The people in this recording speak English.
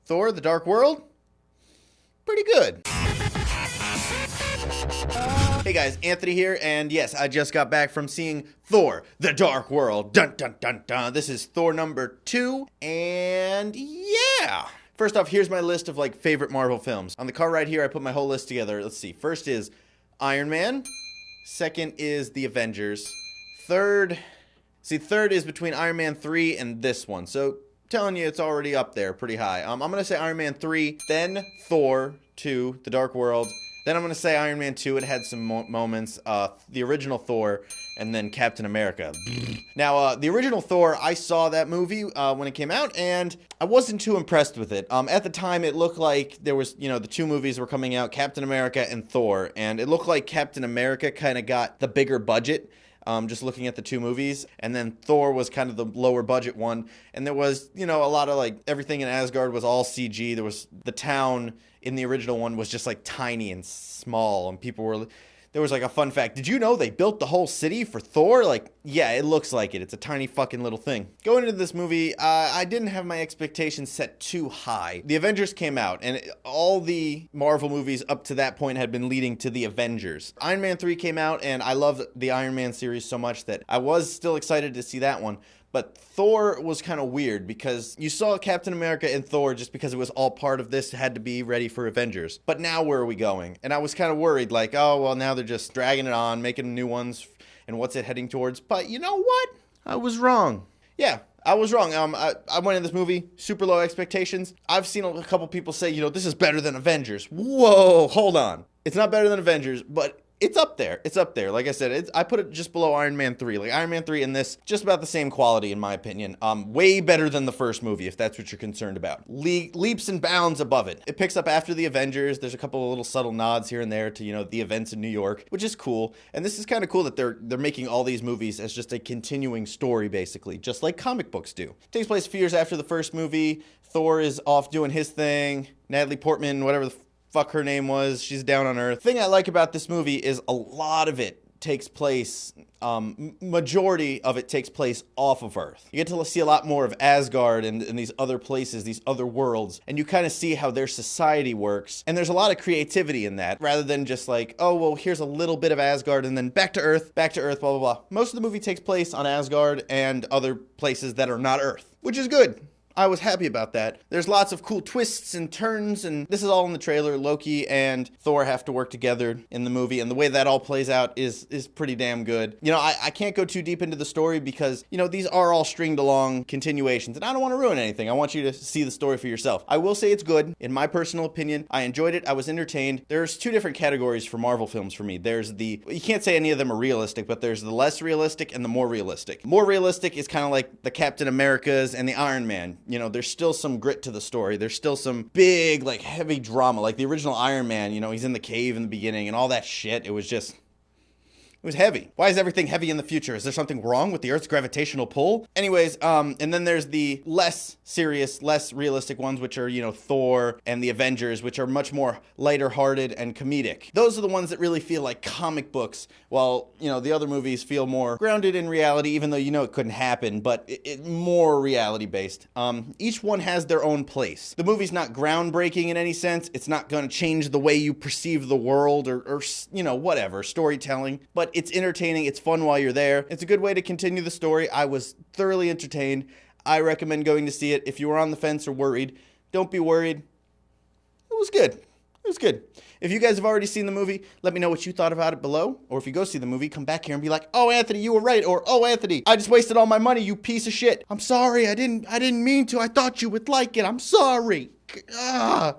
Thor, The Dark World, pretty good. Hey guys, Anthony here, and yes, I just got back from seeing Thor, The Dark World. Dun dun dun dun. This is Thor number 2, and yeah. First off, here's my list of like favorite Marvel films. On the card right here, I put my whole list together. Let's see. First is Iron Man. Second is The Avengers. Third is between Iron Man 3 and this one. So, telling you it's already up there pretty high. I'm going to say Iron Man 3, then Thor 2, The Dark World. Then I'm going to say Iron Man 2. It had some moments. The original Thor, and then Captain America. Now, the original Thor, I saw that movie when it came out, and I wasn't too impressed with it. At the time, it looked like there was, the two movies were coming out, Captain America and Thor, and it looked like Captain America kind of got the bigger budget. Just looking at the two movies, and then Thor was kind of the lower budget one, and there was, a lot of like everything in Asgard was all CG. There was the town in the original one was just like tiny and small, and there was like a fun fact. Did you know they built the whole city for Thor? Like, yeah, it looks like it. It's a tiny fucking little thing. Going into this movie, I didn't have my expectations set too high. The Avengers came out, and all the Marvel movies up to that point had been leading to the Avengers. Iron Man 3 came out, and I loved the Iron Man series so much that I was still excited to see that one. But Thor was kind of weird because you saw Captain America and Thor just because it was all part of this, had to be ready for Avengers. But now where are we going? And I was kind of worried, like, oh, well, now they're just dragging it on, making new ones, and what's it heading towards? But you know what? I was wrong. Yeah, I was wrong. I went in this movie, super low expectations. I've seen a couple people say, this is better than Avengers. Whoa, hold on. It's not better than Avengers, but it's up there. It's up there. Like I said, I put it just below Iron Man 3. Like Iron Man 3 and this, just about the same quality in my opinion. Way better than the first movie, if that's what you're concerned about. Leaps and bounds above it. It picks up after the Avengers. There's a couple of little subtle nods here and there to, the events in New York, which is cool. And this is kind of cool that they're making all these movies as just a continuing story, basically, just like comic books do. It takes place a few years after the first movie. Thor is off doing his thing. Natalie Portman, whatever the fuck her name was, she's down on Earth. The thing I like about this movie is a lot of it takes place, majority of it takes place off of Earth. You get to see a lot more of Asgard and these other places, these other worlds, and you kind of see how their society works. And there's a lot of creativity in that, rather than just like, oh, well, here's a little bit of Asgard and then back to Earth, blah, blah, blah. Most of the movie takes place on Asgard and other places that are not Earth, which is good. I was happy about that. There's lots of cool twists and turns, and this is all in the trailer. Loki and Thor have to work together in the movie, and the way that all plays out is pretty damn good. I can't go too deep into the story because, these are all stringed along continuations, and I don't want to ruin anything. I want you to see the story for yourself. I will say it's good. In my personal opinion, I enjoyed it. I was entertained. There's two different categories for Marvel films for me. There's you can't say any of them are realistic, but there's the less realistic and the more realistic. More realistic is kind of like the Captain Americas and the Iron Man. There's still some grit to the story. There's still some big, like, heavy drama. Like the original Iron Man, he's in the cave in the beginning and all that shit. It was heavy. Why is everything heavy in the future? Is there something wrong with the Earth's gravitational pull? Anyways, and then there's the less serious, less realistic ones, which are, Thor and the Avengers, which are much more lighter-hearted and comedic. Those are the ones that really feel like comic books, while, the other movies feel more grounded in reality, even though it couldn't happen, but it more reality-based. Each one has their own place. The movie's not groundbreaking in any sense. It's not going to change the way you perceive the world or whatever, storytelling, but it's entertaining. It's fun while you're there. It's a good way to continue the story. I was thoroughly entertained. I recommend going to see it. If you were on the fence or worried, don't be worried. It was good. It was good. If you guys have already seen the movie, let me know what you thought about it below. Or if you go see the movie, come back here and be like, oh, Anthony, you were right. Or, oh, Anthony, I just wasted all my money, you piece of shit. I'm sorry. I didn't mean to. I thought you would like it. I'm sorry. Ah.